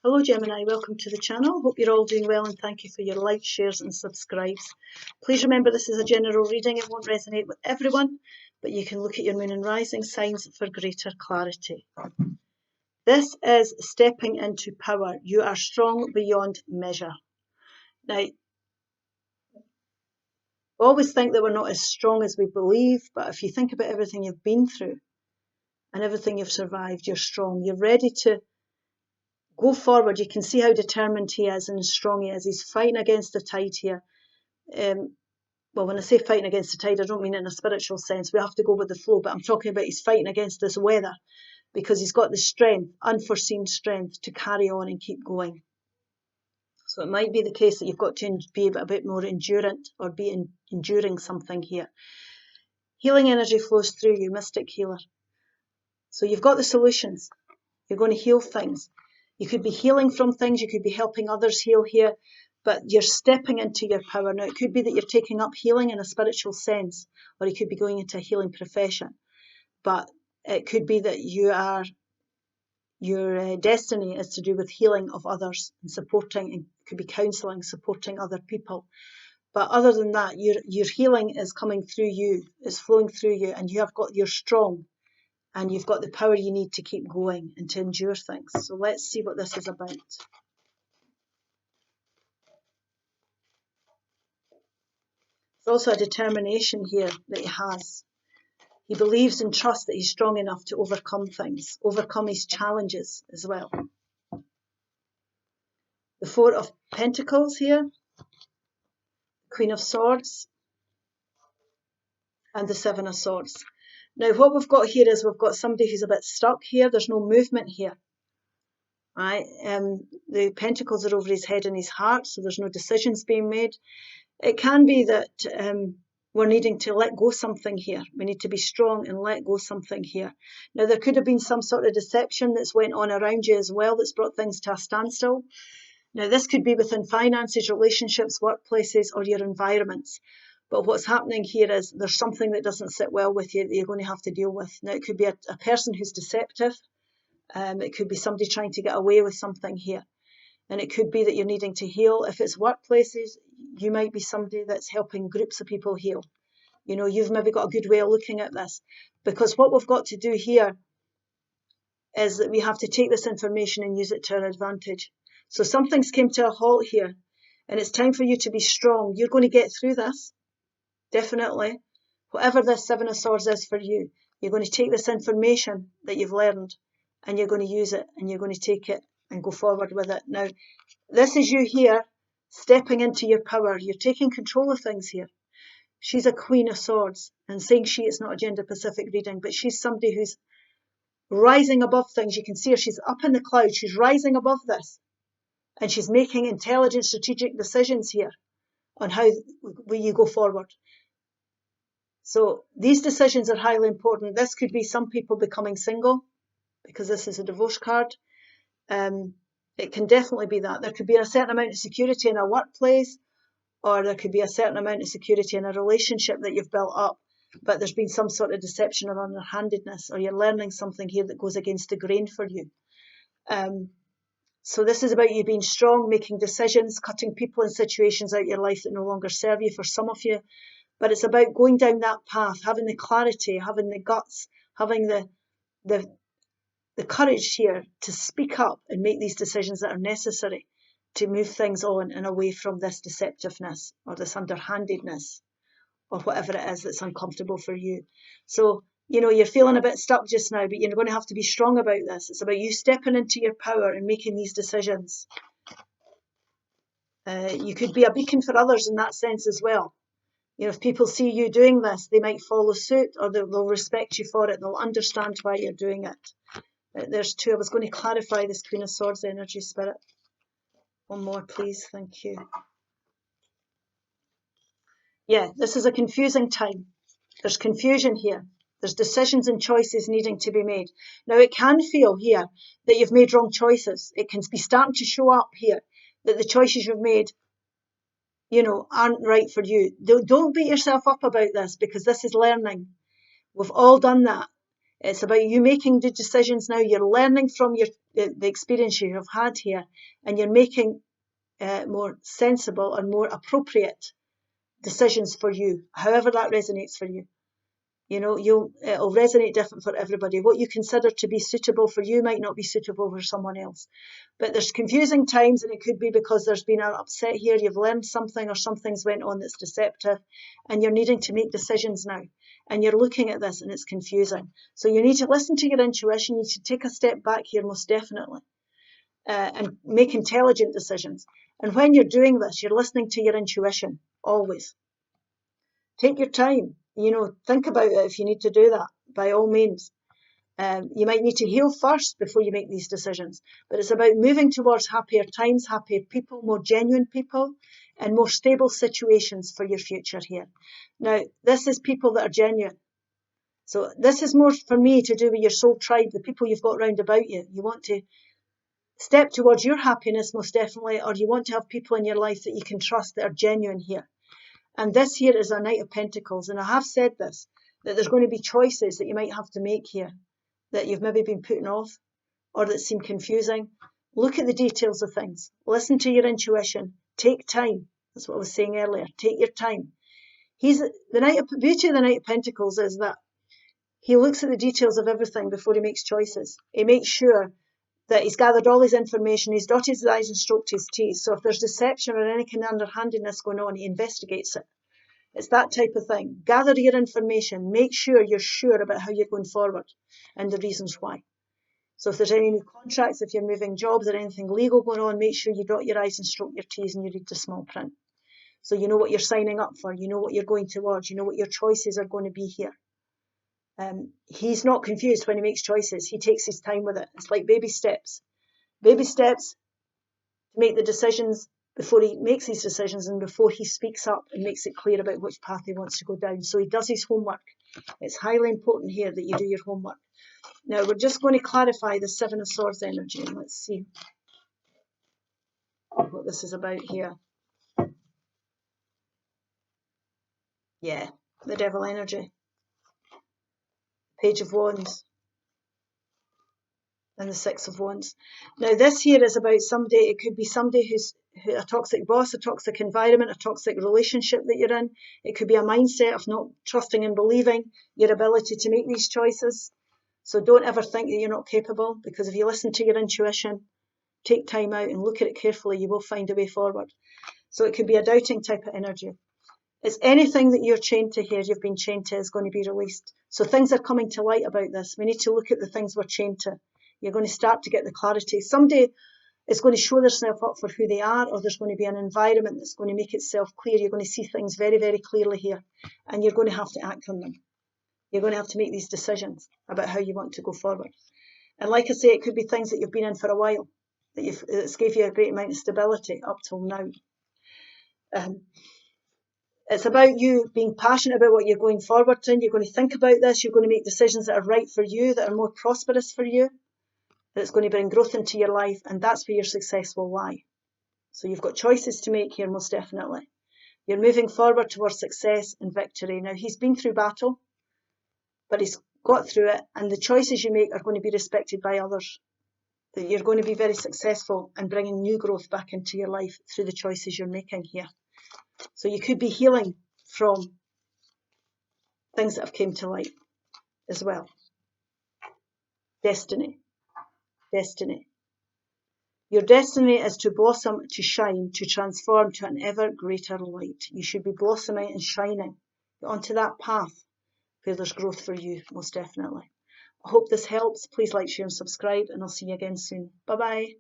Hello Gemini, welcome to the channel. Hope you're all doing well and thank you for your likes, shares and subscribes. Please remember this is a general reading. It won't resonate with everyone, but you can look at your moon and rising signs for greater clarity. This is stepping into power. You are strong beyond measure. Now, we always think that we're not as strong as we believe, but if you think about everything you've been through and everything you've survived, you're strong. You're ready to go forward. You can see how determined he is and strong he is. He's fighting against the tide here. Well, when I say fighting against the tide, I don't mean it in a spiritual sense. We have to go with the flow, but I'm talking about he's fighting against this weather because he's got the strength, unforeseen strength to carry on and keep going. So it might be the case that you've got to be a bit more endurant or be enduring something here. Healing energy flows through you, mystic healer. So you've got the solutions. You're going to heal things. You could be healing from things, you could be helping others heal here, but you're stepping into your power. Now, it could be that you're taking up healing in a spiritual sense, or you could be going into a healing profession. But it could be that your destiny is to do with healing of others and supporting, and could be counselling, supporting other people. But other than that, your healing is coming through you, is flowing through you, and you're strong. And you've got the power you need to keep going and to endure things. So let's see what this is about. There's also a determination here that he has. He believes and trusts that he's strong enough to overcome things, overcome his challenges as well. The Four of Pentacles here, Queen of Swords, and the Seven of Swords. Now, what we've got here is we've got somebody who's a bit stuck here. There's no movement here. Right? The Pentacles are over his head and his heart, so there's no decisions being made. It can be that we're needing to let go something here. We need to be strong and let go something here. Now, there could have been some sort of deception that's went on around you as well that's brought things to a standstill. Now, this could be within finances, relationships, workplaces, or your environments. But what's happening here is there's something that doesn't sit well with you that you're going to have to deal with. Now, it could be a person who's deceptive. It could be somebody trying to get away with something here. And it could be that you're needing to heal. If it's workplaces, you might be somebody that's helping groups of people heal. You know, you've maybe got a good way of looking at this. Because what we've got to do here is that we have to take this information and use it to our advantage. So something's came to a halt here. And it's time for you to be strong. You're going to get through this. Definitely. Whatever this Seven of Swords is for you, you're going to take this information that you've learned and you're going to use it and you're going to take it and go forward with it. Now, this is you here stepping into your power. You're taking control of things here. She's a Queen of Swords, and saying she, it's not a gender-specific reading, but she's somebody who's rising above things. You can see her, she's up in the clouds. She's rising above this, and she's making intelligent, strategic decisions here on how you go forward. So these decisions are highly important. This could be some people becoming single, because this is a divorce card. It can definitely be that. There could be a certain amount of security in a workplace, or there could be a certain amount of security in a relationship that you've built up, but there's been some sort of deception or underhandedness, or you're learning something here that goes against the grain for you. So this is about you being strong, making decisions, cutting people and situations out of your life that no longer serve you for some of you. But it's about going down that path, having the clarity, having the guts, having the courage here to speak up and make these decisions that are necessary to move things on and away from this deceptiveness or this underhandedness or whatever it is that's uncomfortable for you. So, you know, you're feeling a bit stuck just now, but you're going to have to be strong about this. It's about you stepping into your power and making these decisions. You could be a beacon for others in that sense as well. You know, if people see you doing this, they might follow suit, or they'll respect you for it. They'll understand why you're doing it. There's two. I was going to clarify this Queen of Swords energy, Spirit. One more, please. Thank you. Yeah, this is a confusing time. There's confusion here. There's decisions and choices needing to be made. Now, it can feel here that you've made wrong choices. It can be starting to show up here that the choices you've made, you know, aren't right for you. Don't beat yourself up about this, because this is learning. We've all done that. It's about you making the decisions now. You're learning from the experience you have had here, and you're making more sensible and more appropriate decisions for you, however that resonates for you. You know, it'll resonate different for everybody. What you consider to be suitable for you might not be suitable for someone else. But there's confusing times, and it could be because there's been an upset here, you've learned something, or something's went on that's deceptive, and you're needing to make decisions now. And you're looking at this and it's confusing. So you need to listen to your intuition. You should take a step back here, most definitely, and make intelligent decisions. And when you're doing this, you're listening to your intuition, always. Take your time. You know, think about it if you need to do that, by all means. You might need to heal first before you make these decisions. But it's about moving towards happier times, happier people, more genuine people, and more stable situations for your future here. Now, this is people that are genuine. So this is more for me to do with your soul tribe, the people you've got round about you. You want to step towards your happiness, most definitely, or you want to have people in your life that you can trust that are genuine here. And this here is a Knight of Pentacles. And I have said this, that there's going to be choices that you might have to make here that you've maybe been putting off or that seem confusing. Look at the details of things. Listen to your intuition. Take time. That's what I was saying earlier. Take your time. The beauty of the Knight of Pentacles is that he looks at the details of everything before he makes choices. He makes sure that he's gathered all his information, he's dotted his I's and stroked his T's. So if there's deception or any kind of underhandedness going on, he investigates it. It's that type of thing. Gather your information. Make sure you're sure about how you're going forward and the reasons why. So if there's any new contracts, if you're moving jobs or anything legal going on, make sure you dot your I's and stroke your T's and you read the small print. So you know what you're signing up for. You know what you're going towards. You know what your choices are going to be here. He's not confused when he makes choices. He takes his time with it. It's like baby steps. Baby steps to make the decisions before he makes these decisions and before he speaks up and makes it clear about which path he wants to go down. So he does his homework. It's highly important here that you do your homework. Now we're just going to clarify the Seven of Swords energy. Let's see what this is about here. Yeah, the Devil energy. Page of Wands. And the Six of Wands. Now this here is about somebody, it could be somebody who's a toxic boss, a toxic environment, a toxic relationship that you're in. It could be a mindset of not trusting and believing your ability to make these choices. So don't ever think that you're not capable, because if you listen to your intuition, take time out and look at it carefully, you will find a way forward. So it could be a doubting type of energy. It's anything that you're chained to here, you've been chained to, is going to be released. So things are coming to light about this. We need to look at the things we're chained to. You're going to start to get the clarity. Somebody is going to show themselves up for who they are, or there's going to be an environment that's going to make itself clear. You're going to see things very, very clearly here, and you're going to have to act on them. You're going to have to make these decisions about how you want to go forward. And like I say, it could be things that you've been in for a while, that's gave you a great amount of stability up till now. It's about you being passionate about what you're going forward in. You're going to think about this. You're going to make decisions that are right for you, that are more prosperous for you, that's going to bring growth into your life, and that's where your success will lie. So you've got choices to make here, most definitely. You're moving forward towards success and victory. Now, he's been through battle, but he's got through it, and the choices you make are going to be respected by others. That you're going to be very successful in bringing new growth back into your life through the choices you're making here. So you could be healing from things that have come to light as well. Destiny. Destiny. Your destiny is to blossom, to shine, to transform to an ever greater light. You should be blossoming and shining. Get onto that path where there's growth for you, most definitely. I hope this helps. Please like, share and subscribe, and I'll see you again soon. Bye-bye.